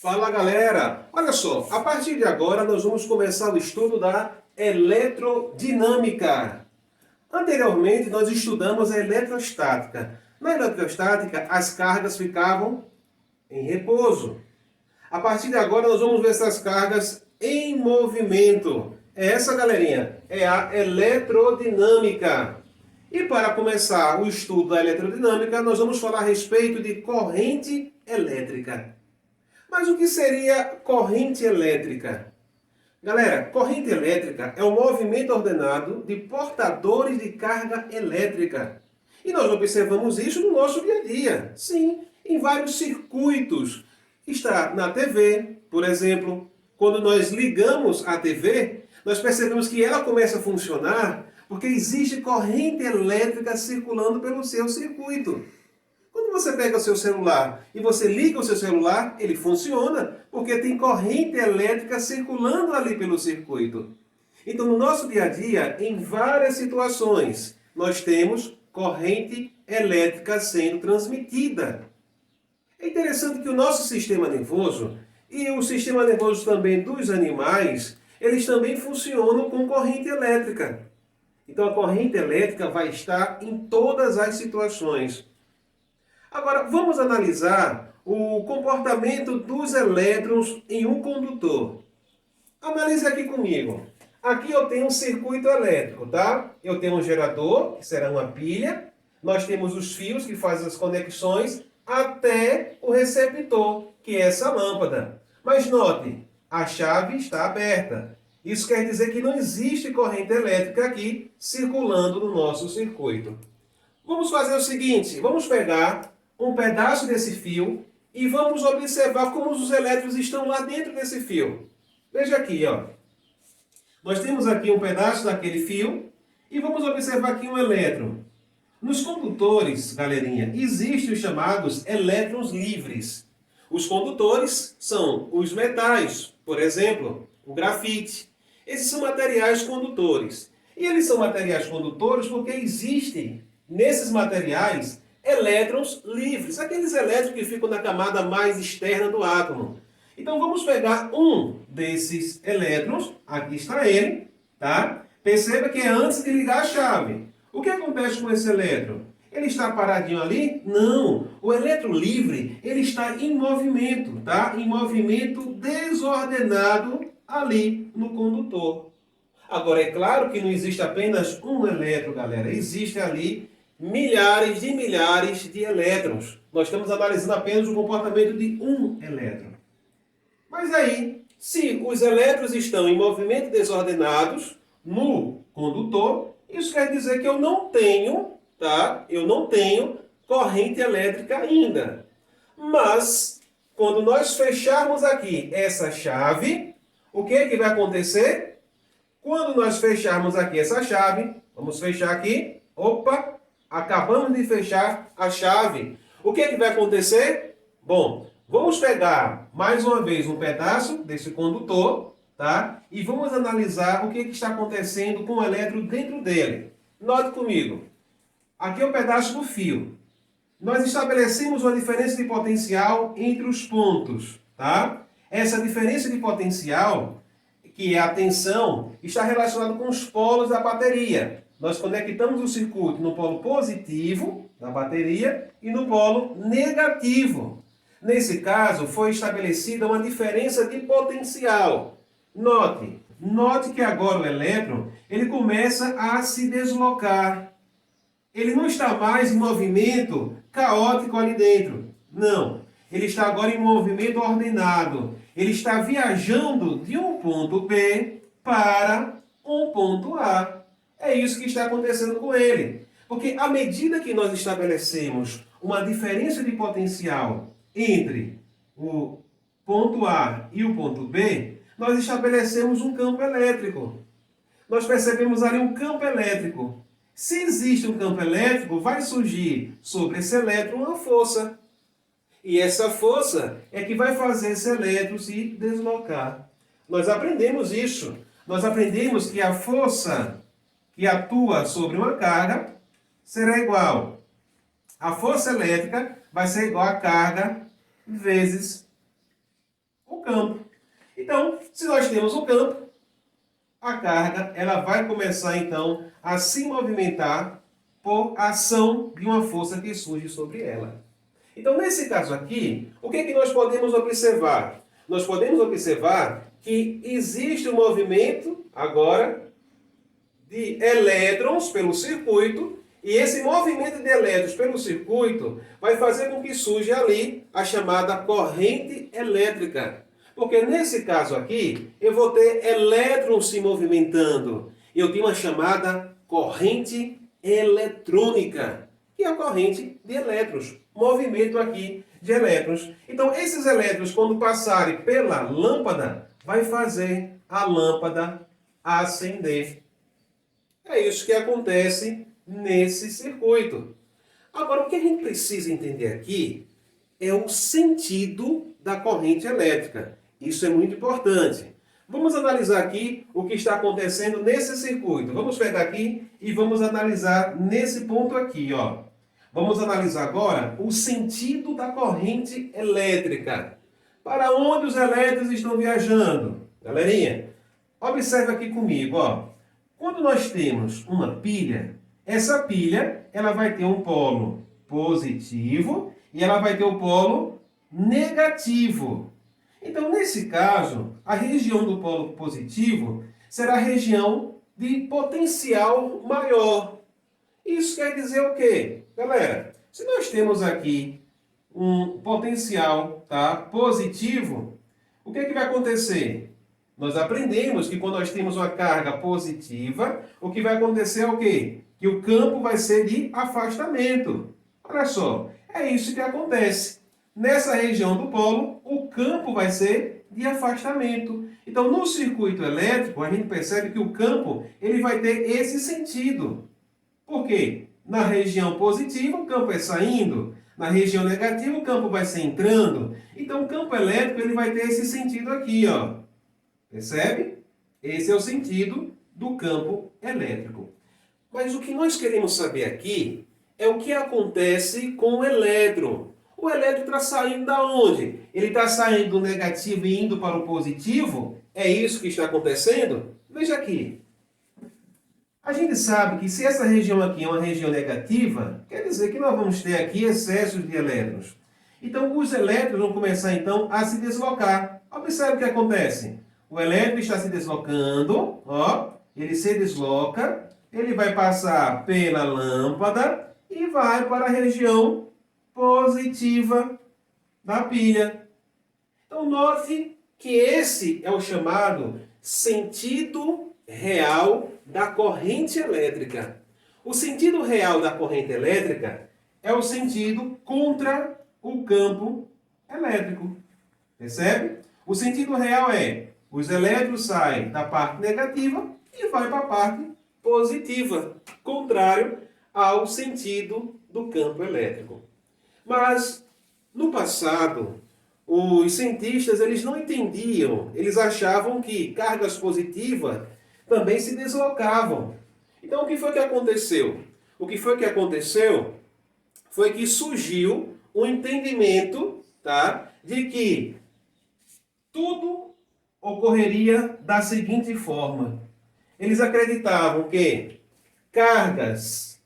Fala galera, olha só, a partir de agora nós vamos começar o estudo da eletrodinâmica. Anteriormente nós estudamos a eletrostática. Na eletrostática as cargas ficavam em repouso. A partir de agora nós vamos ver essas cargas em movimento. É essa galerinha, é a eletrodinâmica. E para começar o estudo da eletrodinâmica nós vamos falar a respeito de corrente elétrica. Mas o que seria corrente elétrica? Galera, corrente elétrica é o movimento ordenado de portadores de carga elétrica. E nós observamos isso no nosso dia a dia. Sim, em vários circuitos. Está na TV, por exemplo. Quando nós ligamos a TV, nós percebemos que ela começa a funcionar porque existe corrente elétrica circulando pelo seu circuito. Quando você pega o seu celular e você liga o seu celular, ele funciona porque tem corrente elétrica circulando ali pelo circuito. Então, no nosso dia a dia, em várias situações, nós temos corrente elétrica sendo transmitida. É interessante que o nosso sistema nervoso e o sistema nervoso também dos animais, eles também funcionam com corrente elétrica. Então, a corrente elétrica vai estar em todas as situações. Agora, vamos analisar o comportamento dos elétrons em um condutor. Analise aqui comigo. Aqui eu tenho um circuito elétrico, tá? Eu tenho um gerador, que será uma pilha. Nós temos os fios que fazem as conexões até o receptor, que é essa lâmpada. Mas note, a chave está aberta. Isso quer dizer que não existe corrente elétrica aqui circulando no nosso circuito. Vamos fazer o seguinte, vamos pegar um pedaço desse fio e vamos observar como os elétrons estão lá dentro desse fio. Veja aqui, ó. Nós temos aqui um pedaço daquele fio e vamos observar aqui um elétron. Nos condutores, galerinha, existem os chamados elétrons livres. Os condutores são os metais, por exemplo, o grafite. Esses são materiais condutores. E eles são materiais condutores porque existem nesses materiais elétrons livres, aqueles elétrons que ficam na camada mais externa do átomo. Então vamos pegar um desses elétrons, aqui está ele, tá? Perceba que é antes de ligar a chave. O que acontece com esse elétron? Ele está paradinho ali? Não, o elétron livre, ele está em movimento, tá? Em movimento desordenado ali no condutor. Agora, é claro que não existe apenas um elétron, galera, existe ali milhares de elétrons. Nós estamos analisando apenas o comportamento de um elétron. Mas aí, se os elétrons estão em movimento desordenados no condutor, isso quer dizer que eu não tenho, tá? Eu não tenho corrente elétrica ainda. Mas, quando nós fecharmos aqui essa chave, o que é que vai acontecer? Quando nós fecharmos aqui essa chave, vamos fechar aqui, opa! Acabamos de fechar a chave. O que é que vai acontecer? Bom, vamos pegar mais uma vez um pedaço desse condutor, tá? E vamos analisar o que está acontecendo com o elétron dentro dele. Note comigo. Aqui é um pedaço do fio. Nós estabelecemos uma diferença de potencial entre os pontos, tá? Essa diferença de potencial, que é a tensão, está relacionada com os polos da bateria. Nós conectamos o circuito no polo positivo da bateria e no polo negativo. Nesse caso, foi estabelecida uma diferença de potencial. Note que agora o elétron ele começa a se deslocar. Ele não está mais em movimento caótico ali dentro. Não. Ele está agora em movimento ordenado. Ele está viajando de um ponto B para um ponto A. É isso que está acontecendo com ele. Porque à medida que nós estabelecemos uma diferença de potencial entre o ponto A e o ponto B, nós estabelecemos um campo elétrico. Nós percebemos ali um campo elétrico. Se existe um campo elétrico, vai surgir sobre esse elétron uma força. E essa força é que vai fazer esse elétron se deslocar. Nós aprendemos isso. Nós aprendemos que a força que atua sobre uma carga será igual. A força elétrica vai ser igual a carga vezes o campo. Então, se nós temos o campo, a carga ela vai começar então a se movimentar por ação de uma força que surge sobre ela. Então, nesse caso aqui, o que é que nós podemos observar? Nós podemos observar que existe um movimento agora de elétrons pelo circuito, e esse movimento de elétrons pelo circuito vai fazer com que surja ali a chamada corrente elétrica. Porque nesse caso aqui, eu vou ter elétrons se movimentando. E eu tenho uma chamada corrente eletrônica, que é a corrente de elétrons. Movimento aqui de elétrons. Então, esses elétrons, quando passarem pela lâmpada, vai fazer a lâmpada acender. É isso que acontece nesse circuito. Agora, o que a gente precisa entender aqui é o sentido da corrente elétrica. Isso é muito importante. Vamos analisar aqui o que está acontecendo nesse circuito. Vamos pegar aqui e vamos analisar nesse ponto aqui, ó. Vamos analisar agora o sentido da corrente elétrica. Para onde os elétrons estão viajando? Galerinha, observe aqui comigo, ó. Quando nós temos uma pilha, essa pilha ela vai ter um polo positivo e ela vai ter o polo negativo. Então, nesse caso, a região do polo positivo será a região de potencial maior. Isso quer dizer o quê? Galera, se nós temos aqui um potencial, tá, positivo, o que é que vai acontecer? Nós aprendemos que quando nós temos uma carga positiva, o que vai acontecer é o quê? Que o campo vai ser de afastamento. Olha só, é isso que acontece. Nessa região do polo, o campo vai ser de afastamento. Então, no circuito elétrico, a gente percebe que o campo ele vai ter esse sentido. Por quê? Na região positiva, o campo é saindo. Na região negativa, o campo vai ser entrando. Então, o campo elétrico ele vai ter esse sentido aqui, ó. Percebe? Esse é o sentido do campo elétrico. Mas o que nós queremos saber aqui é o que acontece com o elétron. O elétron está saindo da onde? Ele está saindo do negativo e indo para o positivo? É isso que está acontecendo? Veja aqui. A gente sabe que se essa região aqui é uma região negativa, quer dizer que nós vamos ter aqui excessos de elétrons. Então, os elétrons vão começar, então, a se deslocar. Observe o que acontece. O elétron está se deslocando, ó, ele se desloca, ele vai passar pela lâmpada e vai para a região positiva da pilha. Então, note que esse é o chamado sentido real da corrente elétrica. O sentido real da corrente elétrica é o sentido contra o campo elétrico. Percebe? O sentido real é os elétrons saem da parte negativa e vai para a parte positiva, contrário ao sentido do campo elétrico. Mas, no passado, os cientistas eles não entendiam, eles achavam que cargas positivas também se deslocavam. Então, o que foi que aconteceu? O que foi que aconteceu foi que surgiu um entendimento, tá, de que tudo ocorreria da seguinte forma. Eles acreditavam que cargas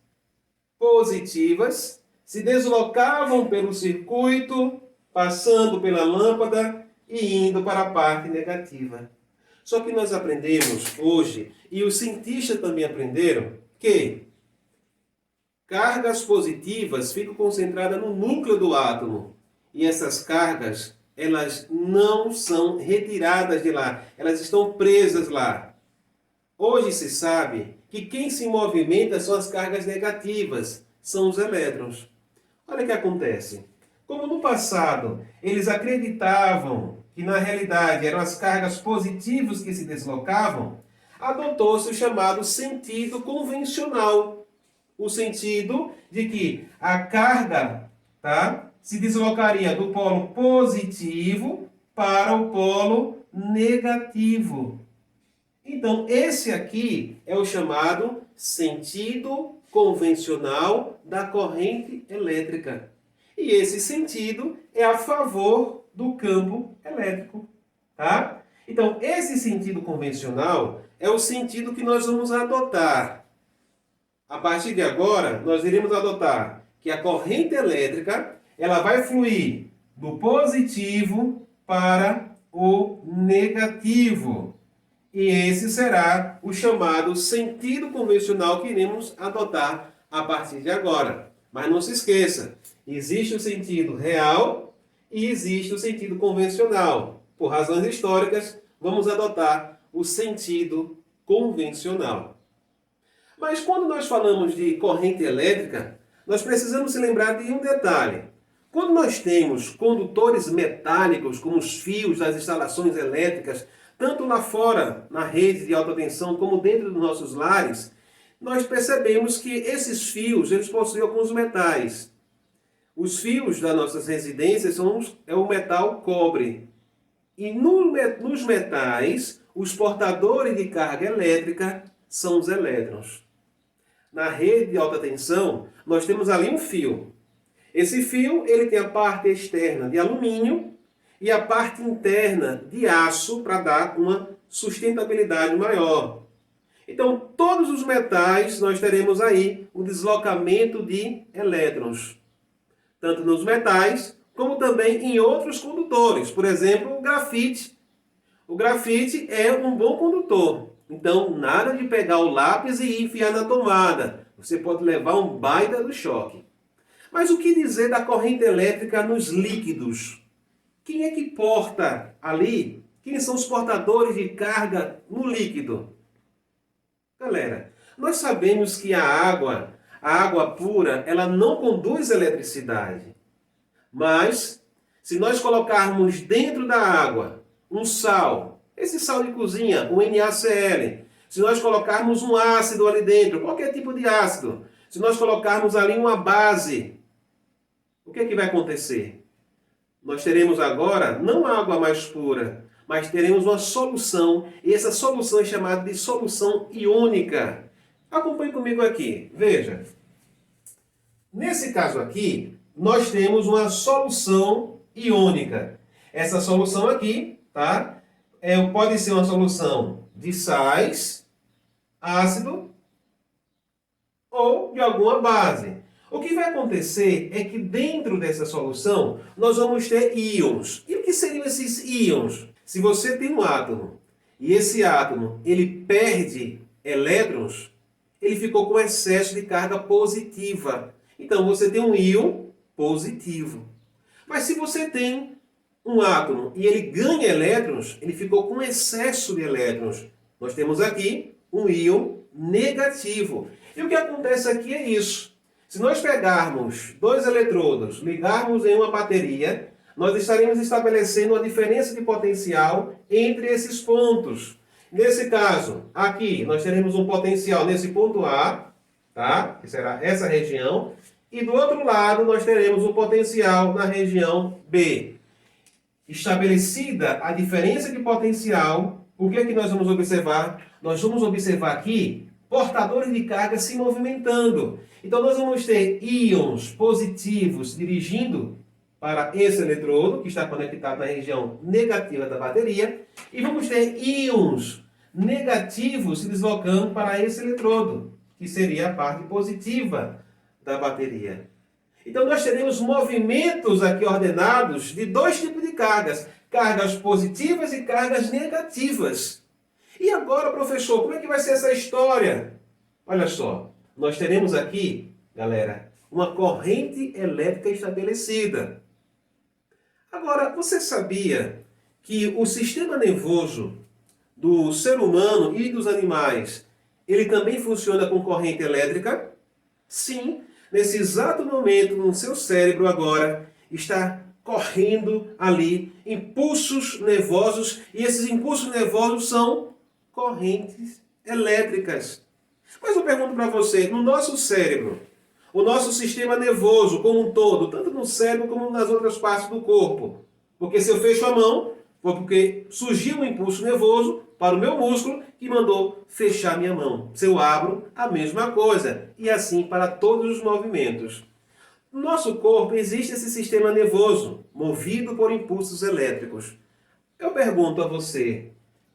positivas se deslocavam pelo circuito, passando pela lâmpada e indo para a parte negativa. Só que nós aprendemos hoje, e os cientistas também aprenderam, que cargas positivas ficam concentradas no núcleo do átomo. E essas cargas, elas não são retiradas de lá, elas estão presas lá. Hoje se sabe que quem se movimenta são as cargas negativas, são os elétrons. Olha o que acontece. Como no passado eles acreditavam que na realidade eram as cargas positivas que se deslocavam, adotou-se o chamado sentido convencional. O sentido de que a carga, tá, se deslocaria do polo positivo para o polo negativo. Então, esse aqui é o chamado sentido convencional da corrente elétrica. E esse sentido é a favor do campo elétrico. Tá? Então, esse sentido convencional é o sentido que nós vamos adotar. A partir de agora, nós iremos adotar que a corrente elétrica ela vai fluir do positivo para o negativo. E esse será o chamado sentido convencional que iremos adotar a partir de agora. Mas não se esqueça, existe o sentido real e existe o sentido convencional. Por razões históricas, vamos adotar o sentido convencional. Mas quando nós falamos de corrente elétrica, nós precisamos se lembrar de um detalhe. Quando nós temos condutores metálicos, como os fios das instalações elétricas, tanto lá fora, na rede de alta tensão, como dentro dos nossos lares, nós percebemos que esses fios, eles possuem alguns metais. Os fios das nossas residências é o metal cobre. E nos metais, os portadores de carga elétrica são os elétrons. Na rede de alta tensão, nós temos ali um fio. Esse fio ele tem a parte externa de alumínio e a parte interna de aço para dar uma sustentabilidade maior. Então, todos os metais nós teremos aí o deslocamento de elétrons. Tanto nos metais, como também em outros condutores. Por exemplo, o grafite. O grafite é um bom condutor. Então, nada de pegar o lápis e enfiar na tomada. Você pode levar um baita do choque. Mas o que dizer da corrente elétrica nos líquidos? Quem é que porta ali? Quem são os portadores de carga no líquido? Galera, nós sabemos que a água pura, ela não conduz eletricidade. Mas, se nós colocarmos dentro da água um sal, esse sal de cozinha, o NaCl, se nós colocarmos um ácido ali dentro, qualquer tipo de ácido, se nós colocarmos ali uma base, o que é que vai acontecer? Nós teremos agora não água mais pura, mas teremos uma solução, e essa solução é chamada de solução iônica. Acompanhe comigo aqui, veja. Nesse caso aqui, nós temos uma solução iônica. Essa solução aqui, tá? Pode ser uma solução de sais, ácido ou de alguma base. O que vai acontecer é que dentro dessa solução nós vamos ter íons. E o que seriam esses íons? Se você tem um átomo e esse átomo ele perde elétrons, ele ficou com excesso de carga positiva. Então você tem um íon positivo. Mas se você tem um átomo e ele ganha elétrons, ele ficou com excesso de elétrons. Nós temos aqui um íon negativo. E o que acontece aqui é isso. Se nós pegarmos dois eletrodos, ligarmos em uma bateria, nós estaremos estabelecendo uma diferença de potencial entre esses pontos. Nesse caso, aqui, nós teremos um potencial nesse ponto A, tá? Que será essa região. E do outro lado, nós teremos um potencial na região B. Estabelecida a diferença de potencial, o que é que nós vamos observar? Nós vamos observar aqui portadores de carga se movimentando. Então, nós vamos ter íons positivos dirigindo para esse eletrodo, que está conectado na região negativa da bateria, e vamos ter íons negativos se deslocando para esse eletrodo, que seria a parte positiva da bateria. Então, nós teremos movimentos aqui ordenados de dois tipos de cargas. Cargas positivas e cargas negativas. E agora, professor, como é que vai ser essa história? Olha só, nós teremos aqui, galera, uma corrente elétrica estabelecida. Agora, você sabia que o sistema nervoso do ser humano e dos animais, ele também funciona com corrente elétrica? Sim. Nesse exato momento, no seu cérebro agora, está correndo ali impulsos nervosos, e esses impulsos nervosos são correntes elétricas. Mas eu pergunto para você, no nosso cérebro, o nosso sistema nervoso como um todo, tanto no cérebro como nas outras partes do corpo, porque se eu fecho a mão, foi porque surgiu um impulso nervoso para o meu músculo que mandou fechar minha mão. Se eu abro, a mesma coisa. E assim para todos os movimentos. No nosso corpo existe esse sistema nervoso, movido por impulsos elétricos. Eu pergunto a você,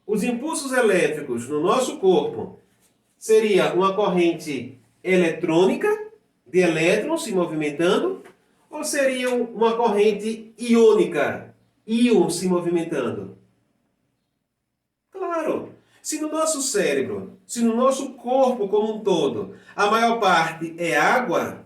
os impulsos elétricos no nosso corpo seria uma corrente eletrônica, de elétrons se movimentando, ou seria uma corrente iônica, íons se movimentando? Claro, se no nosso cérebro, se no nosso corpo como um todo, a maior parte é água,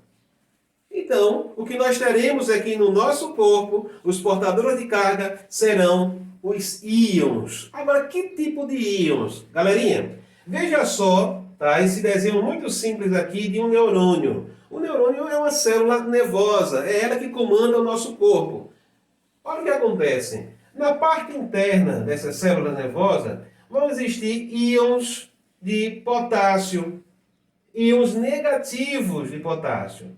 então o que nós teremos é que no nosso corpo, os portadores de carga serão os íons. Agora, que tipo de íons? Galerinha, veja só, tá, esse desenho muito simples aqui de um neurônio. O neurônio é uma célula nervosa, é ela que comanda o nosso corpo. Olha o que acontece. Na parte interna dessa célula nervosa vão existir íons de potássio, íons negativos de potássio.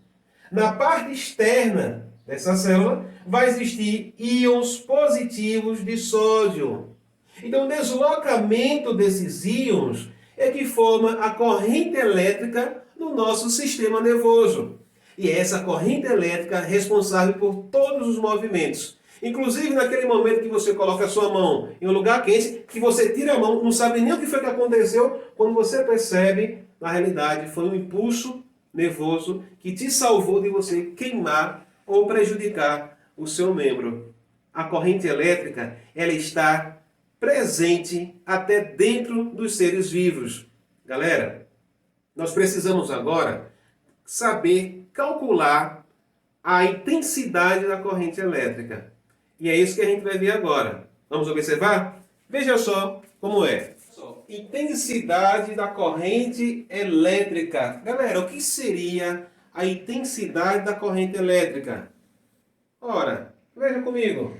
Na parte externa dessa célula vai existir íons positivos de sódio. Então, o deslocamento desses íons é que forma a corrente elétrica no nosso sistema nervoso. E é essa corrente elétrica responsável por todos os movimentos. Inclusive, naquele momento que você coloca a sua mão em um lugar quente, que você tira a mão, não sabe nem o que foi que aconteceu, quando você percebe, na realidade, foi um impulso nervoso que te salvou de você queimar ou prejudicar o seu membro. A corrente elétrica, ela está presente até dentro dos seres vivos. Galera, nós precisamos agora saber calcular a intensidade da corrente elétrica. E é isso que a gente vai ver agora. Vamos observar? Veja só como é. Intensidade da corrente elétrica. Galera, o que seria a intensidade da corrente elétrica? Ora, veja comigo.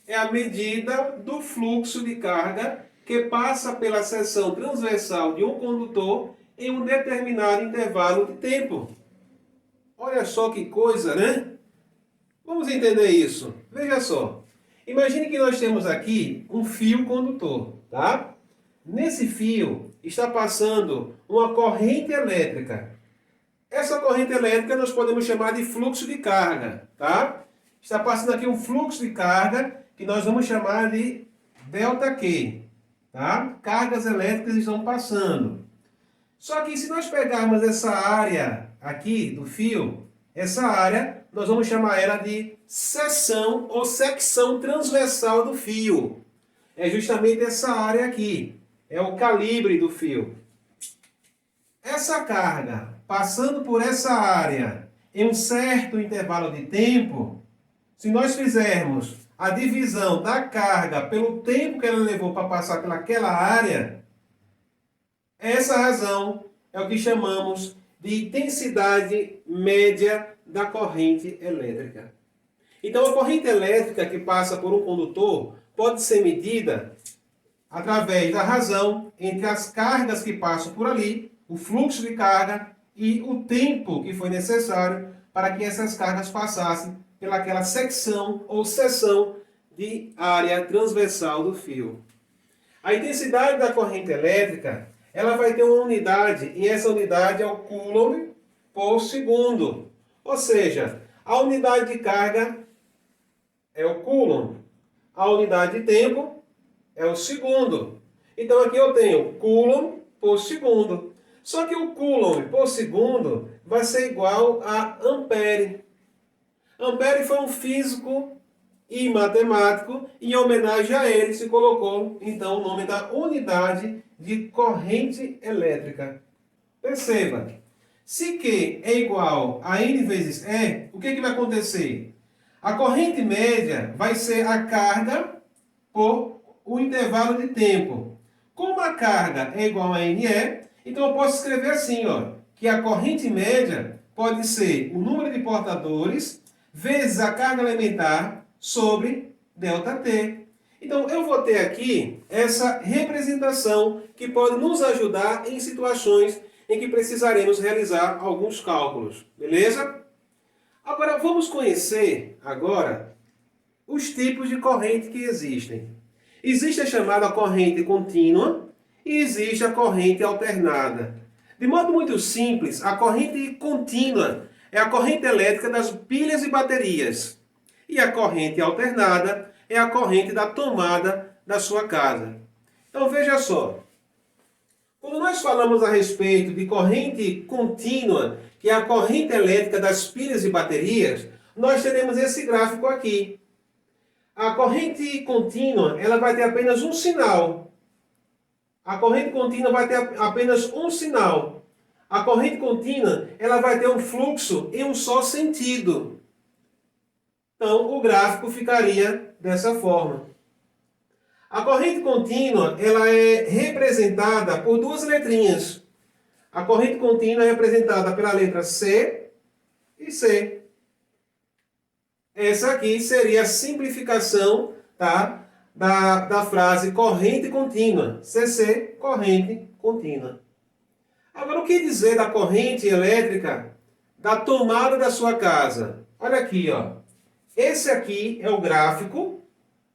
É a medida do fluxo de carga que passa pela seção transversal de um condutor em um determinado intervalo de tempo. Olha só que coisa, né? Vamos entender isso. Veja só. Imagine que nós temos aqui um fio condutor, tá? Nesse fio está passando uma corrente elétrica. Essa corrente elétrica nós podemos chamar de fluxo de carga, tá? Está passando aqui um fluxo de carga que nós vamos chamar de ΔQ, tá? Cargas elétricas estão passando. Só que se nós pegarmos essa área aqui do fio, essa área nós vamos chamar ela de seção ou secção transversal do fio. É justamente essa área aqui. É o calibre do fio. Essa carga, passando por essa área em um certo intervalo de tempo, se nós fizermos a divisão da carga pelo tempo que ela levou para passar pelaquela área, essa razão é o que chamamos de intensidade média da corrente elétrica. Então, a corrente elétrica que passa por um condutor pode ser medida através da razão entre as cargas que passam por ali, o fluxo de carga e o tempo que foi necessário para que essas cargas passassem pelaquela secção ou seção de área transversal do fio. A intensidade da corrente elétrica, ela vai ter uma unidade, e essa unidade é o coulomb por segundo. Ou seja, a unidade de carga é o coulomb, a unidade de tempo é o segundo. Então aqui eu tenho coulomb por segundo. Só que o coulomb por segundo vai ser igual a ampere. Ampere foi um físico e matemático, e em homenagem a ele se colocou então o nome da unidade de corrente elétrica. Perceba, se Q é igual a N vezes E, o que vai acontecer? A corrente média vai ser a carga por o intervalo de tempo. Como a carga é igual a NE, então eu posso escrever assim, ó, que a corrente média pode ser o número de portadores vezes a carga elementar sobre ΔT. Então eu vou ter aqui essa representação que pode nos ajudar em situações em que precisaremos realizar alguns cálculos, beleza? Agora vamos conhecer agora os tipos de corrente que existem. Existe a chamada corrente contínua e existe a corrente alternada. De modo muito simples, a corrente contínua é a corrente elétrica das pilhas e baterias. E a corrente alternada é a corrente da tomada da sua casa. Então veja só, quando nós falamos a respeito de corrente contínua, que é a corrente elétrica das pilhas e baterias, nós teremos esse gráfico aqui. A corrente contínua, ela vai ter apenas um sinal. A corrente contínua vai ter apenas um sinal. A corrente contínua, ela vai ter um fluxo em um só sentido. Então, o gráfico ficaria dessa forma. A corrente contínua, ela é representada por duas letrinhas. A corrente contínua é representada pela letra C e C. Essa aqui seria a simplificação, tá, da frase corrente contínua. CC, corrente contínua. Agora, o que dizer da corrente elétrica da tomada da sua casa? Olha aqui, ó. Esse aqui é o gráfico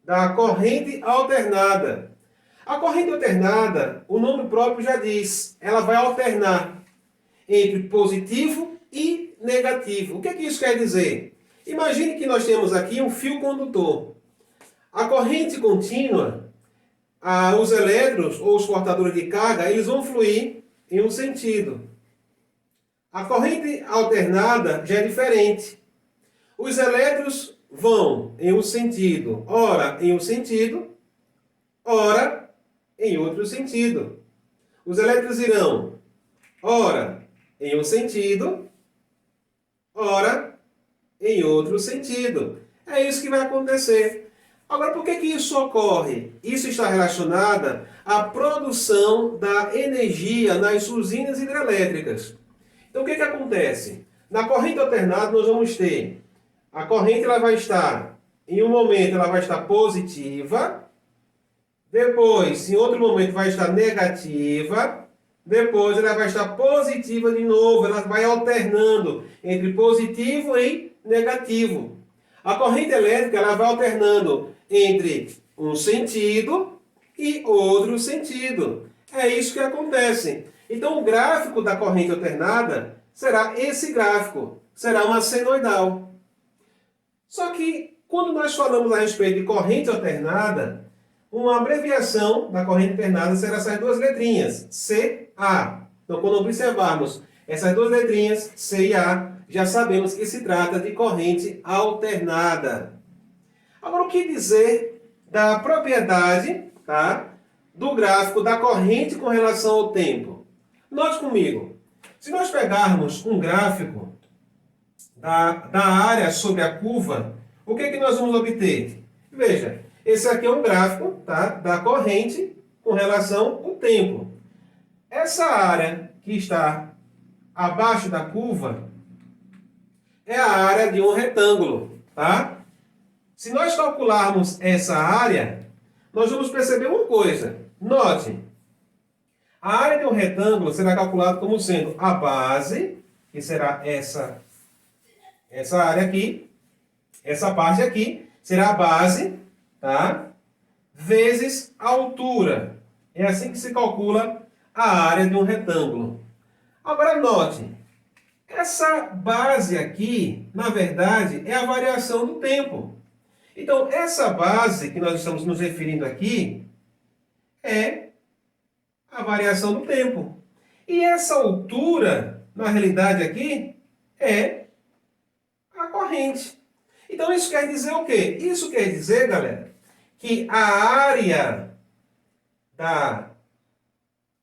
da corrente alternada. A corrente alternada, o nome próprio já diz, ela vai alternar entre positivo e negativo. O que isso quer dizer? Imagine que nós temos aqui um fio condutor. A corrente contínua, os elétrons ou os portadores de carga, eles vão fluir em um sentido. A corrente alternada já é diferente. Os elétrons vão em um sentido, ora em um sentido, ora em outro sentido. Os elétrons irão, ora em um sentido, ora em outro sentido. É isso que vai acontecer. Agora, por que isso ocorre? Isso está relacionado à produção da energia nas usinas hidrelétricas. Então, o que acontece? Na corrente alternada, nós vamos ter a corrente, ela vai estar, em um momento, ela vai estar positiva, depois, em outro momento, vai estar negativa, depois ela vai estar positiva de novo, ela vai alternando entre positivo e negativo. A corrente elétrica, ela vai alternando entre um sentido e outro sentido. É isso que acontece. Então, o gráfico da corrente alternada será esse gráfico, será uma senoidal. Só que, quando nós falamos a respeito de corrente alternada, uma abreviação da corrente alternada será essas duas letrinhas, CA. Então, quando observarmos essas duas letrinhas, C e A, já sabemos que se trata de corrente alternada. Agora, o que dizer da propriedade, tá, do gráfico da corrente com relação ao tempo? Note comigo, se nós pegarmos um gráfico da área sobre a curva, o que nós vamos obter? Veja, esse aqui é um gráfico, tá, da corrente com relação ao tempo. Essa área que está abaixo da curva é a área de um retângulo, tá? Se nós calcularmos essa área, nós vamos perceber uma coisa. Note, a área de um retângulo será calculada como sendo a base, que será essa área aqui, essa parte aqui, será a base, tá? Vezes a altura. É assim que se calcula a área de um retângulo. Agora note, essa base aqui, na verdade, é a variação do tempo. Então, essa base que nós estamos nos referindo aqui é a variação do tempo. E essa altura, na realidade aqui, é a corrente. Então, isso quer dizer o quê? Isso quer dizer, galera, que a área da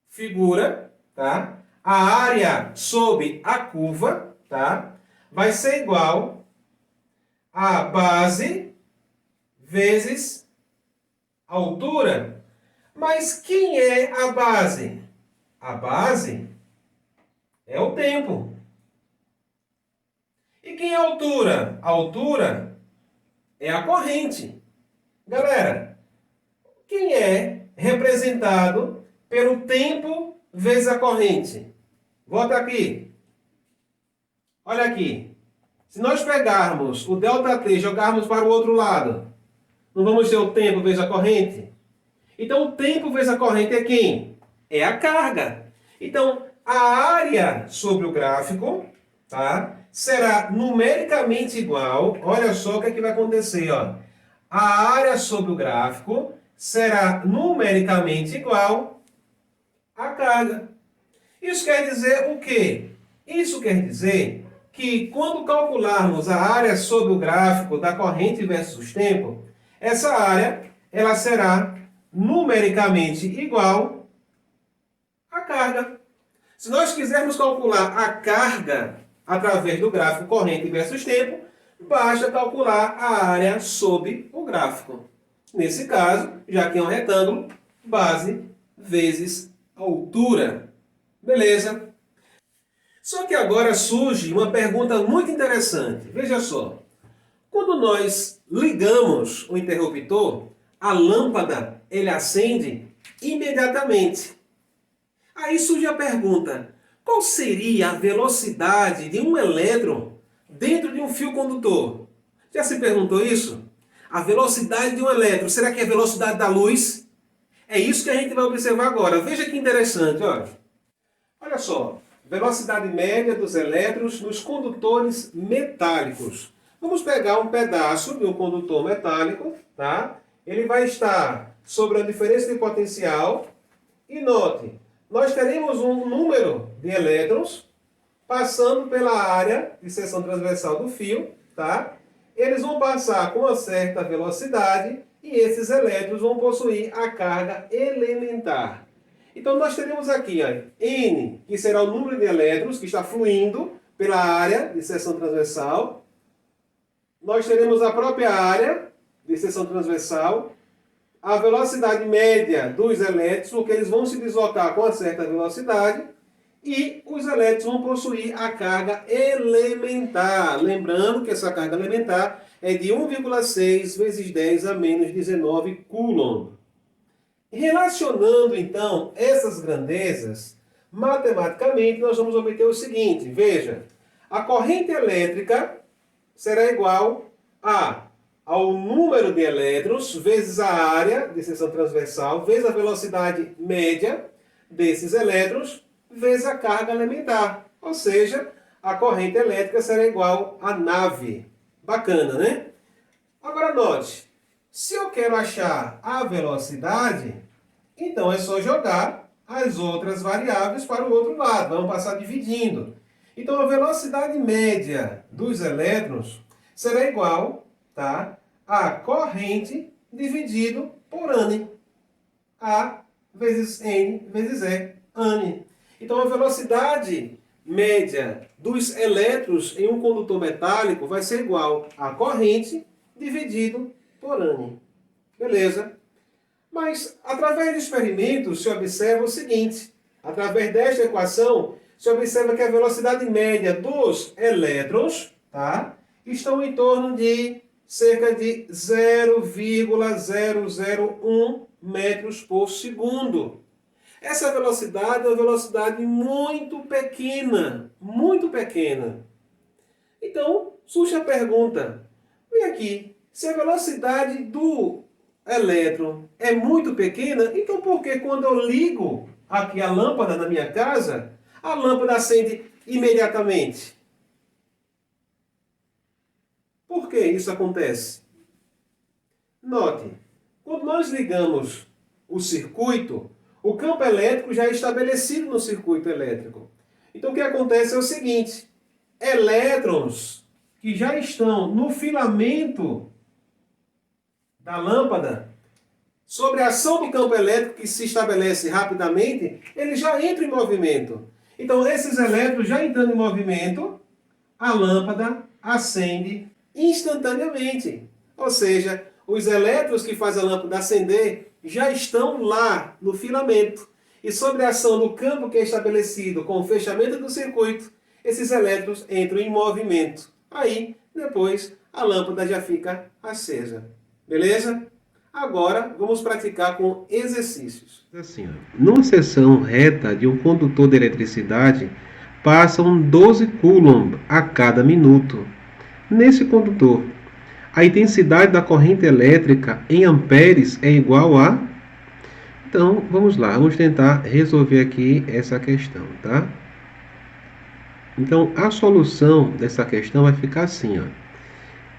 figura, tá? A área sob a curva, tá? Vai ser igual a base vezes a altura. Mas quem é a base? A base é o tempo. E quem é a altura? A altura é a corrente. Galera, quem é representado pelo tempo vezes a corrente? Volta aqui. Olha aqui. Se nós pegarmos o ΔT e jogarmos para o outro lado, não vamos ter o tempo vezes a corrente? Então, o tempo vezes a corrente é quem? É a carga. Então, a área sobre o gráfico, tá, será numericamente igual. Olha só o que é que vai acontecer. Ó. A área sobre o gráfico será numericamente igual à carga. Isso quer dizer o quê? Isso quer dizer que quando calcularmos a área sobre o gráfico da corrente versus tempo, essa área ela será numericamente igual à carga. Se nós quisermos calcular a carga através do gráfico corrente versus tempo, basta calcular a área sobre o gráfico. Nesse caso, já que é um retângulo, base vezes altura. Beleza? Só que agora surge uma pergunta muito interessante. Veja só. Quando nós ligamos o interruptor, a lâmpada ele acende imediatamente. Aí surge a pergunta: qual seria a velocidade de um elétron dentro de um fio condutor? Já se perguntou isso? A velocidade de um elétron, será que é a velocidade da luz? É isso que a gente vai observar agora. Veja que interessante, olha. Olha só, velocidade média dos elétrons nos condutores metálicos. Vamos pegar um pedaço de um condutor metálico, tá? Ele vai estar sobre a diferença de potencial e note, nós teremos um número de elétrons passando pela área de seção transversal do fio, tá? Eles vão passar com uma certa velocidade e esses elétrons vão possuir a carga elementar. Então nós teremos aqui ó, N, que será o número de elétrons que está fluindo pela área de seção transversal. Nós teremos a própria área de seção transversal, a velocidade média dos elétrons, porque eles vão se deslocar com uma certa velocidade, e os elétrons vão possuir a carga elementar. Lembrando que essa carga elementar é de 1,6 vezes 10 a menos 19 coulomb. Relacionando, então, essas grandezas, matematicamente nós vamos obter o seguinte. Veja, a corrente elétrica será igual ao número de elétrons vezes a área de seção transversal, vezes a velocidade média desses elétrons, vezes a carga elementar. Ou seja, a corrente elétrica será igual à nave. Bacana, né? Agora note, se eu quero achar a velocidade, então é só jogar as outras variáveis para o outro lado. Vamos passar dividindo. Então a velocidade média dos elétrons será igual, tá, a corrente dividido por N. A vezes N vezes E, N. Então a velocidade média dos elétrons em um condutor metálico vai ser igual a corrente dividido por N. Beleza? Mas através do experimento se observa o seguinte. Através desta equação se observa que a velocidade média dos elétrons, tá, estão em torno de cerca de 0,001 metros por segundo. Essa velocidade é uma velocidade muito pequena, muito pequena. Então, surge a pergunta, vem aqui, se a velocidade do elétron é muito pequena, então por que quando eu ligo aqui a lâmpada na minha casa, a lâmpada acende imediatamente? Por que isso acontece? Note, quando nós ligamos o circuito, o campo elétrico já é estabelecido no circuito elétrico. Então o que acontece é o seguinte, elétrons que já estão no filamento da lâmpada, sobre a ação do campo elétrico que se estabelece rapidamente, ele já entra em movimento. Então esses elétrons já entrando em movimento, a lâmpada acende instantaneamente. Ou seja, os elétrons que fazem a lâmpada acender já estão lá no filamento. E sobre a ação do campo que é estabelecido com o fechamento do circuito, esses elétrons entram em movimento. Aí, depois, a lâmpada já fica acesa. Beleza? Agora, vamos praticar com exercícios. Assim, numa seção reta de um condutor de eletricidade, passam 12 coulomb a cada minuto. Nesse condutor, a intensidade da corrente elétrica em amperes é igual a... Então, vamos lá, vamos tentar resolver aqui essa questão, tá? Então, a solução dessa questão vai ficar assim, ó.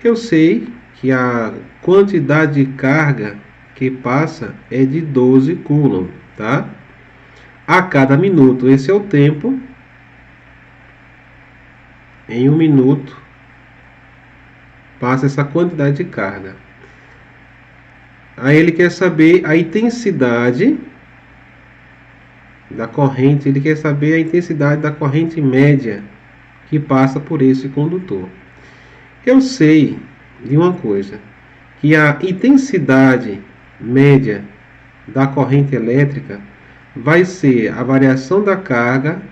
Eu sei que a quantidade de carga que passa é de 12 coulomb, tá? A cada minuto, esse é o tempo. Em 1 minuto, passa essa quantidade de carga. Aí ele quer saber a intensidade da corrente, ele quer saber a intensidade da corrente média que passa por esse condutor. Eu sei de uma coisa, que a intensidade média da corrente elétrica vai ser a variação da carga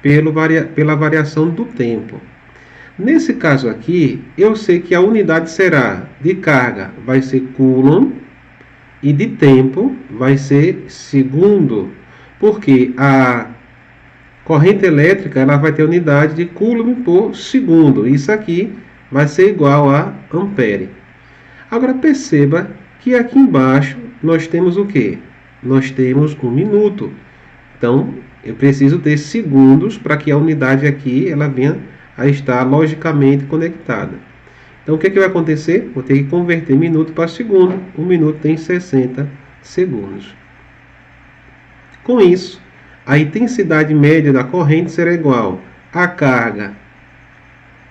pela variação do tempo. Nesse caso aqui, eu sei que a unidade será de carga, vai ser coulomb, e de tempo vai ser segundo, porque a corrente elétrica ela vai ter unidade de coulomb por segundo. Isso aqui vai ser igual a ampere. Agora perceba que aqui embaixo nós temos o quê? Nós temos 1 minuto. Então, eu preciso ter segundos para que a unidade aqui ela venha a estar logicamente conectada. Então, o que vai acontecer? Vou ter que converter minuto para segundo. 1 minuto tem 60 segundos. Com isso, a intensidade média da corrente será igual à carga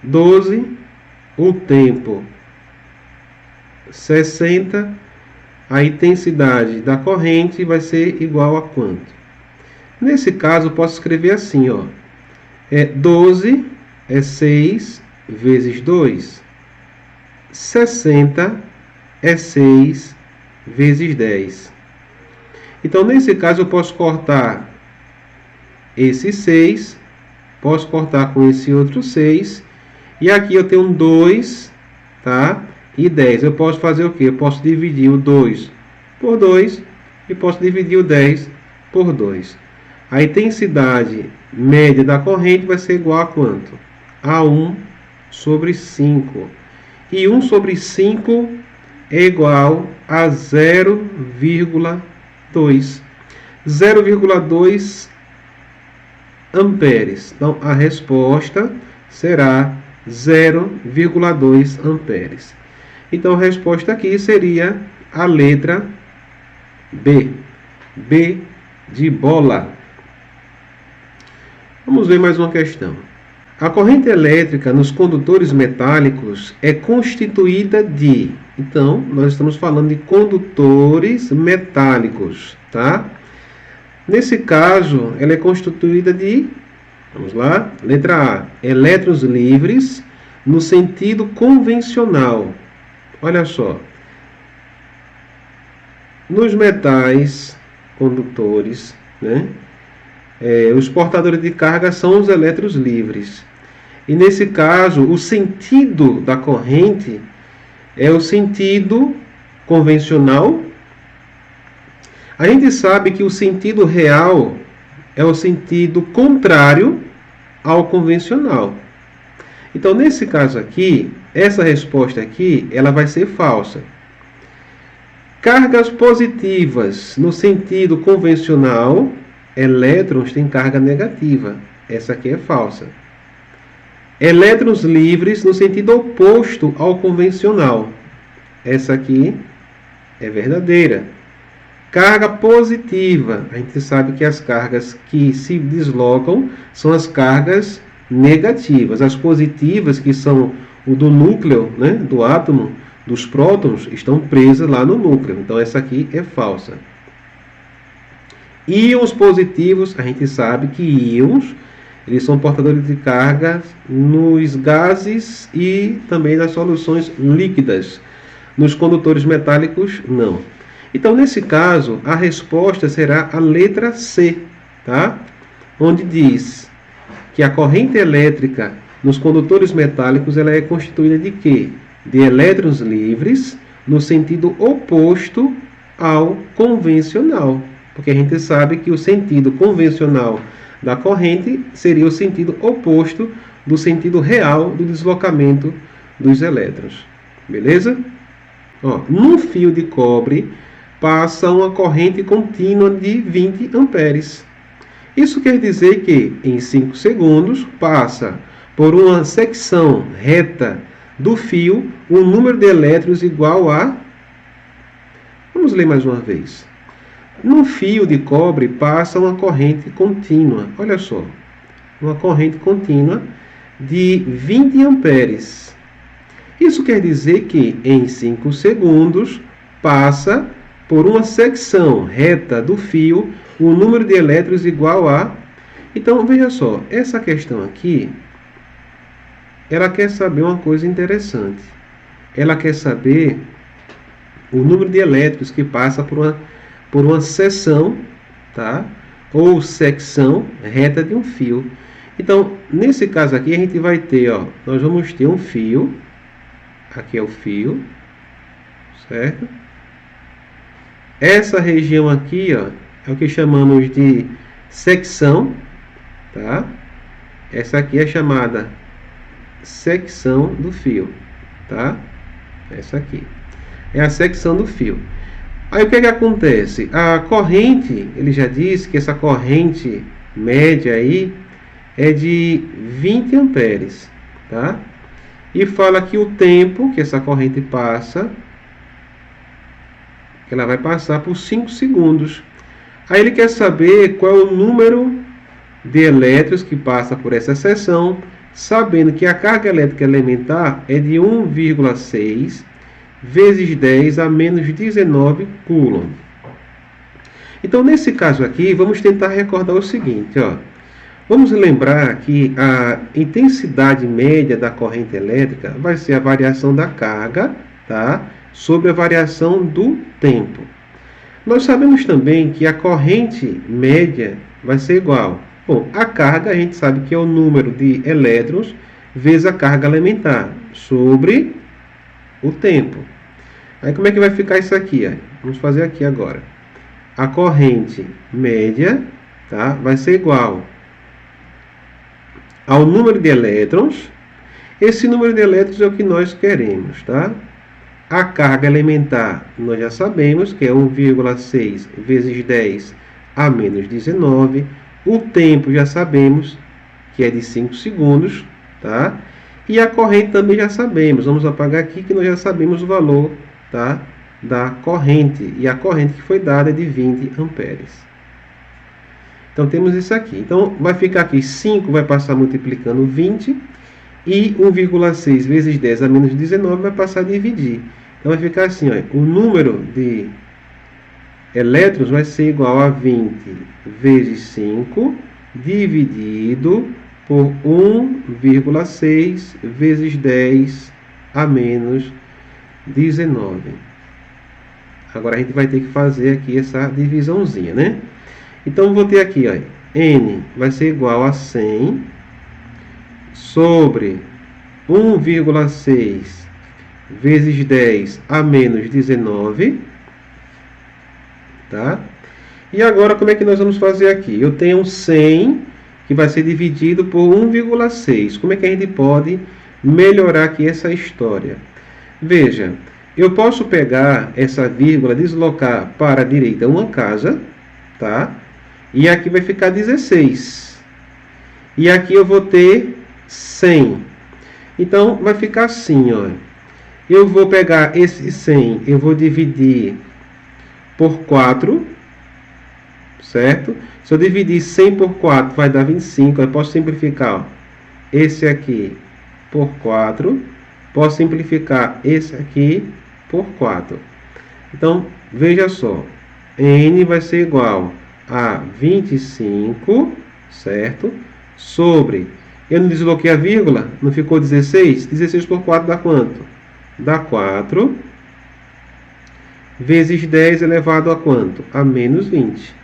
12, o tempo 60, a intensidade da corrente vai ser igual a quanto? Nesse caso, eu posso escrever assim, ó. 12 é 6 vezes 2. 60 é 6 vezes 10. Então, nesse caso, eu posso cortar esse 6, posso cortar com esse outro 6, e aqui eu tenho um 2, tá? E 10. Eu posso fazer o quê? Eu posso dividir o 2 por 2 e posso dividir o 10 por 2. A intensidade média da corrente vai ser igual a quanto? A 1 sobre 5. E 1 sobre 5 é igual a 0,2. 0,2 amperes. Então, a resposta será 0,2 amperes. Então, a resposta aqui seria a letra B. B de bola. Vamos ver mais uma questão. A corrente elétrica nos condutores metálicos é constituída de... Então, nós estamos falando de condutores metálicos, tá? Nesse caso, ela é constituída de... Vamos lá. Letra A. Elétrons livres no sentido convencional. Olha só. Nos metais condutores, né? Os portadores de carga são os elétrons livres. E nesse caso, o sentido da corrente é o sentido convencional. A gente sabe que o sentido real é o sentido contrário ao convencional. Então, nesse caso aqui, essa resposta aqui, ela vai ser falsa. Cargas positivas no sentido convencional, elétrons têm carga negativa. Essa aqui é falsa. Elétrons livres no sentido oposto ao convencional. Essa aqui é verdadeira. Carga positiva. A gente sabe que as cargas que se deslocam são as cargas negativas. As positivas, que são o do núcleo, né, do átomo, dos prótons, estão presas lá no núcleo. Então, essa aqui é falsa. Íons positivos, a gente sabe que íons, eles são portadores de carga nos gases e também nas soluções líquidas. Nos condutores metálicos, não. Então, nesse caso, a resposta será a letra C, tá? Onde diz que a corrente elétrica nos condutores metálicos ela é constituída de quê? De elétrons livres no sentido oposto ao convencional. Porque a gente sabe que o sentido convencional da corrente seria o sentido oposto do sentido real do deslocamento dos elétrons. Beleza? Ó, num fio de cobre passa uma corrente contínua de 20 amperes. Isso quer dizer que em 5 segundos passa por uma secção reta do fio um número de elétrons igual a Vamos ler mais uma vez. Num fio de cobre passa uma corrente contínua. Olha só, uma corrente contínua de 20 amperes. Isso quer dizer que em 5 segundos passa por uma secção reta do fio o número de elétrons igual a... Então, veja só, essa questão aqui, ela quer saber uma coisa interessante. Ela quer saber o número de elétrons que passa por uma seção, tá? Ou secção reta de um fio. Então, nesse caso aqui, a gente vai ter, ó, nós vamos ter um fio, aqui é o fio, certo? Essa região aqui, ó, é o que chamamos de secção, tá? Essa aqui é chamada secção do fio, tá? Essa aqui é a secção do fio. Aí o que acontece? A corrente, ele já disse que essa corrente média aí é de 20 amperes, tá? E fala que o tempo que essa corrente passa, ela vai passar por 5 segundos. Aí ele quer saber qual é o número de elétrons que passa por essa seção, sabendo que a carga elétrica elementar é de 1,6 vezes 10 a menos 19 coulomb. Então, nesse caso aqui, vamos tentar recordar o seguinte, ó. Vamos lembrar que a intensidade média da corrente elétrica vai ser a variação da carga, tá? Sobre a variação do tempo. Nós sabemos também que a corrente média vai ser igual. Bom, a carga a gente sabe que é o número de elétrons vezes a carga elementar sobre o tempo. Aí como é que vai ficar isso aqui? Ó? Vamos fazer aqui agora. A corrente média, tá? Vai ser igual ao número de elétrons. Esse número de elétrons é o que nós queremos, tá? A carga elementar, nós já sabemos que é 1,6 vezes 10 a menos 19. O tempo já sabemos que é de 5 segundos, tá? E a corrente também já sabemos. Vamos apagar aqui que nós já sabemos o valor, tá, da corrente. E a corrente que foi dada é de 20 amperes. Então temos isso aqui. Então vai ficar aqui 5 vai passar multiplicando 20 e 1,6 vezes 10 a menos 19 vai passar a dividir. Então vai ficar assim, ó, o número de elétrons vai ser igual a 20 vezes 5 dividido por 1,6 vezes 10 a menos 19. Agora a gente vai ter que fazer aqui essa divisãozinha, né? Então vou ter aqui, ó, N vai ser igual a 100 sobre 1,6 vezes 10 a menos 19, tá? E agora como é que nós vamos fazer aqui? Eu tenho 100 que vai ser dividido por 1,6. Como é que a gente pode melhorar aqui essa história? Veja, eu posso pegar essa vírgula, deslocar para a direita uma casa, tá? E aqui vai ficar 16. E aqui eu vou ter 100. Então, vai ficar assim, ó. Eu vou pegar esse 100, eu vou dividir por 4, certo? Se eu dividir 100 por 4, vai dar 25. Eu posso simplificar, ó, esse aqui por 4. Posso simplificar esse aqui por 4. Então, veja só. N vai ser igual a 25, certo? Sobre, eu não desloquei a vírgula, não ficou 16? 16 por 4 dá quanto? Dá 4, vezes 10 elevado a quanto? A menos 20.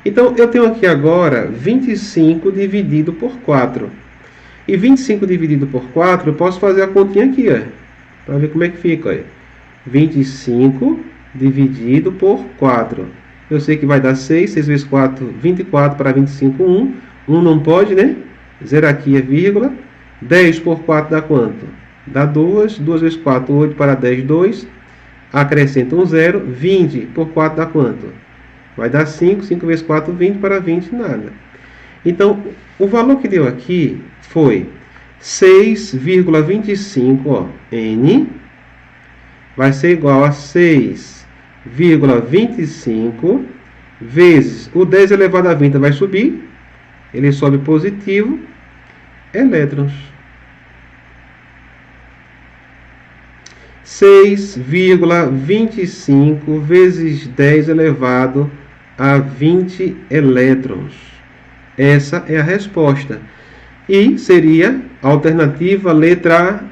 Então, eu tenho aqui agora 25 dividido por 4. E 25 dividido por 4, eu posso fazer a continha aqui, ó, para ver como é que fica, ó. 25 dividido por 4. Eu sei que vai dar 6, 6 vezes 4, 24 para 25, 1. 1 não pode, né? 0 aqui é vírgula. 10 por 4 dá quanto? Dá 2. 2 vezes 4, 8 para 10, 2. Acrescenta um 0. 20 por 4 dá quanto? Vai dar 5. 5 vezes 4, 20 para 20, nada. Então, o valor que deu aqui foi 6,25, ó, N vai ser igual a 6 6,25 vezes o 10 elevado a 20 vai subir, ele sobe positivo, elétrons. 6,25 vezes 10 elevado a 20 elétrons. Essa é a resposta. E seria a alternativa letra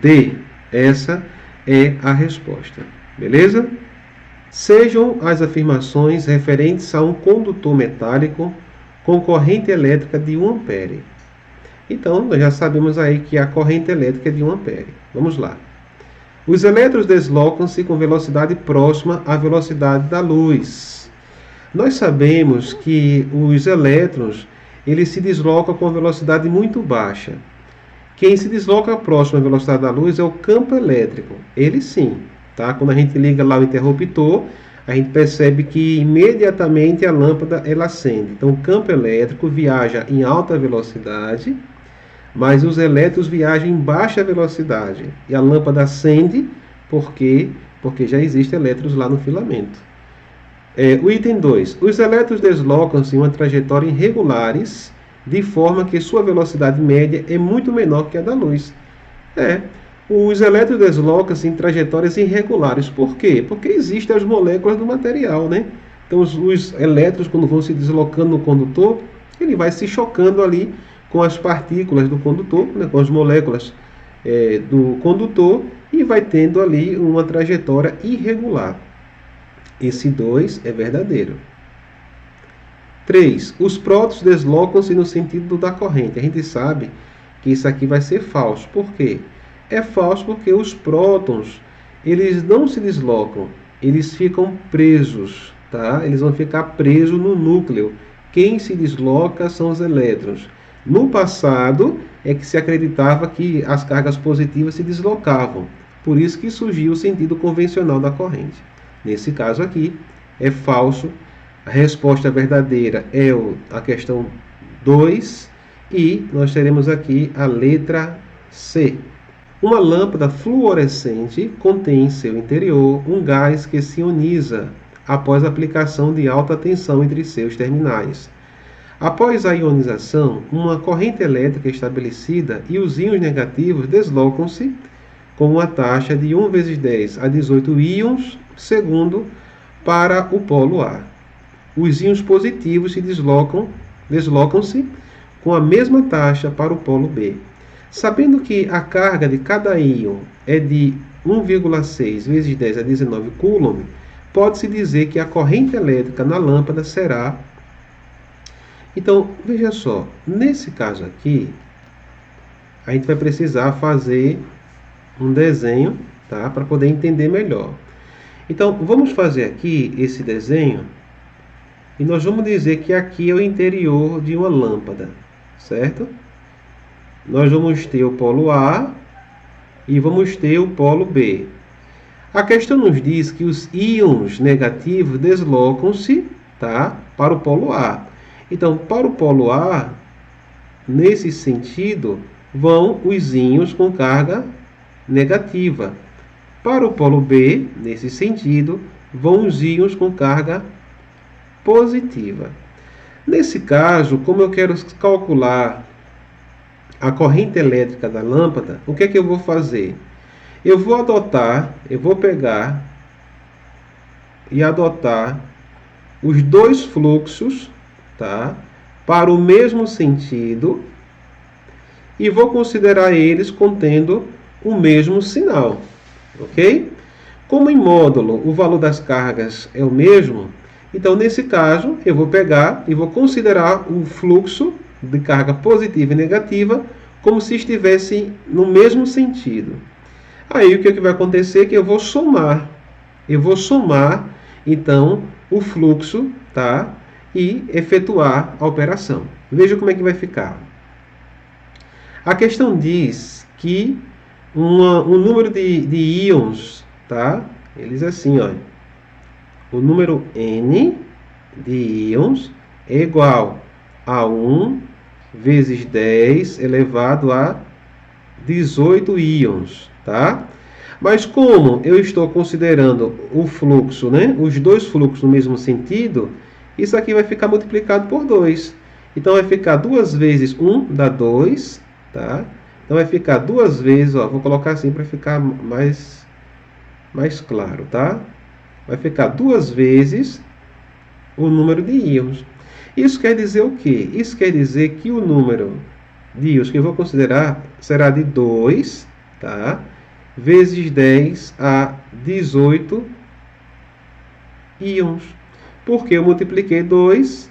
D. Essa é a resposta. Beleza? Sejam as afirmações referentes a um condutor metálico com corrente elétrica de 1 ampere. Então, nós já sabemos aí que a corrente elétrica é de 1 ampere. Vamos lá. Os elétrons deslocam-se com velocidade próxima à velocidade da luz. Nós sabemos que os elétrons eles se deslocam com velocidade muito baixa. Quem se desloca próximo à velocidade da luz é o campo elétrico. Ele sim. Tá? Quando a gente liga lá o interruptor, a gente percebe que imediatamente a lâmpada ela acende. Então o campo elétrico viaja em alta velocidade, mas os elétrons viajam em baixa velocidade. E a lâmpada acende porque já existem elétrons lá no filamento. O item 2. Os elétrons deslocam-se em uma trajetória irregulares, de forma que sua velocidade média é muito menor que a da luz. Os elétrons deslocam-se em trajetórias irregulares. Por quê? Porque existem as moléculas do material, né? Então os elétrons, quando vão se deslocando no condutor, ele vai se chocando ali com as partículas do condutor, né, com as moléculas do condutor, e vai tendo ali uma trajetória irregular. Esse 2 é verdadeiro. 3. Os prótons deslocam-se no sentido da corrente. A gente sabe que isso aqui vai ser falso. Por quê? É falso porque os prótons, eles não se deslocam, eles ficam presos, tá? Eles vão ficar presos no núcleo. Quem se desloca são os elétrons. No passado, é que se acreditava que as cargas positivas se deslocavam. Por isso que surgiu o sentido convencional da corrente. Nesse caso aqui, é falso. A resposta verdadeira é a questão 2. E nós teremos aqui a letra C. Uma lâmpada fluorescente contém em seu interior um gás que se ioniza após a aplicação de alta tensão entre seus terminais. Após a ionização, uma corrente elétrica é estabelecida e os íons negativos deslocam-se com uma taxa de 1 vezes 10 a 18 íons segundo para o polo A. Os íons positivos se deslocam-se com a mesma taxa para o polo B. Sabendo que a carga de cada íon é de 1,6 vezes 10 a 19 coulomb, pode-se dizer que a corrente elétrica na lâmpada será... Então, veja só, nesse caso aqui, a gente vai precisar fazer um desenho, tá? Para poder entender melhor. Então, vamos fazer aqui esse desenho e nós vamos dizer que aqui é o interior de uma lâmpada, certo? Nós vamos ter o polo A e vamos ter o polo B. A questão nos diz que os íons negativos deslocam-se, tá? Para o polo A. Então, para o polo A, nesse sentido, vão os íons com carga negativa. Para o polo B, nesse sentido, vão os íons com carga positiva. Nesse caso, como eu quero calcular a corrente elétrica da lâmpada, o que é que eu vou fazer? Eu vou pegar e adotar os dois fluxos, tá? Para o mesmo sentido e vou considerar eles contendo o mesmo sinal, ok? Como em módulo o valor das cargas é o mesmo, então nesse caso eu vou pegar e vou considerar o fluxo de carga positiva e negativa como se estivessem no mesmo sentido. Aí o que vai acontecer é que eu vou somar então o fluxo, tá? E efetuar a operação. Veja como é que vai ficar. A questão diz que um número de íons, tá? Eles assim, olha. O número N de íons é igual a 1 vezes 10 elevado a 18 íons, tá? Mas como eu estou considerando o fluxo, né, os dois fluxos no mesmo sentido, isso aqui vai ficar multiplicado por 2. Então vai ficar 2 vezes 1 dá 2, tá? Então vai ficar 2 vezes, ó, vou colocar assim para ficar mais claro, tá? Vai ficar 2 vezes o número de íons. Isso quer dizer o quê? Isso quer dizer que o número de íons que eu vou considerar será de 2, tá? Vezes 10 a 18 íons. Porque eu multipliquei 2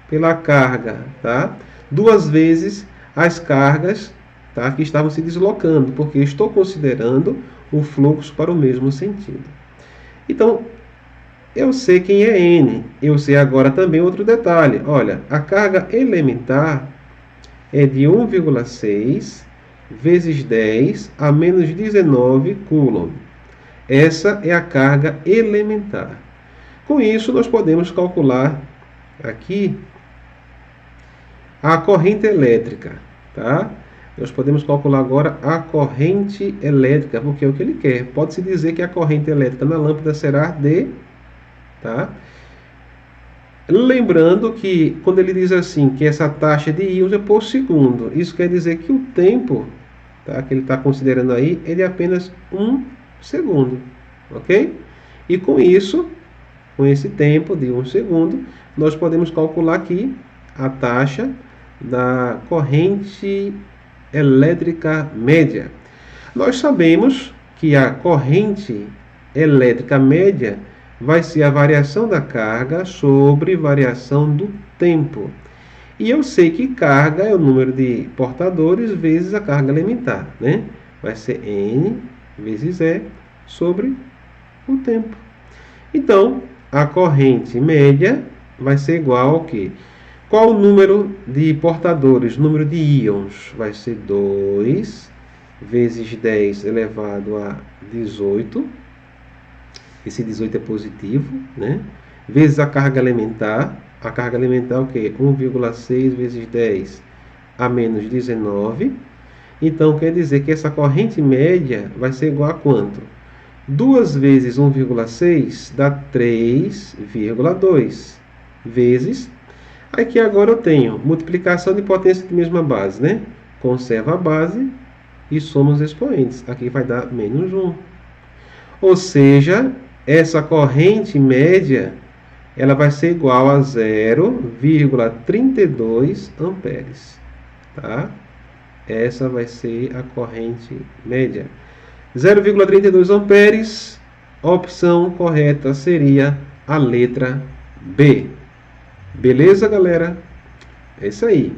pela carga, tá? 2 vezes as cargas, tá, que estavam se deslocando, porque eu estou considerando o fluxo para o mesmo sentido. Então, eu sei quem é N. Eu sei agora também outro detalhe. Olha, a carga elementar é de 1,6 vezes 10 a menos 19 coulomb. Essa é a carga elementar. Com isso, nós podemos calcular aqui a corrente elétrica, tá? Nós podemos calcular agora a corrente elétrica, porque é o que ele quer. Pode-se dizer que a corrente elétrica na lâmpada será de, tá? Lembrando que quando ele diz assim, que essa taxa de íons é por segundo, isso quer dizer que o tempo, tá, que ele está considerando aí, ele é apenas 1 segundo, ok? E com isso, com esse tempo de 1 segundo, nós podemos calcular aqui a taxa da corrente elétrica média. Nós sabemos que a corrente elétrica média vai ser a variação da carga sobre variação do tempo. E eu sei que carga é o número de portadores vezes a carga elementar, né? Vai ser N vezes E sobre o tempo. Então, a corrente média vai ser igual ao quê? Qual o número de portadores? O número de íons vai ser 2 vezes 10 elevado a 18. Esse 18 é positivo, né? Vezes a carga elementar. A carga elementar é o quê? 1,6 vezes 10 a menos 19. Então, quer dizer que essa corrente média vai ser igual a quanto? 2 vezes 1,6 dá 3,2 vezes. Aqui agora eu tenho multiplicação de potência de mesma base, né? Conserva a base e soma os expoentes. Aqui vai dar menos 1. Ou seja, essa corrente média ela vai ser igual a 0,32 amperes. Tá? Essa vai ser a corrente média. 0,32 amperes, a opção correta seria a letra B. Beleza, galera? É isso aí.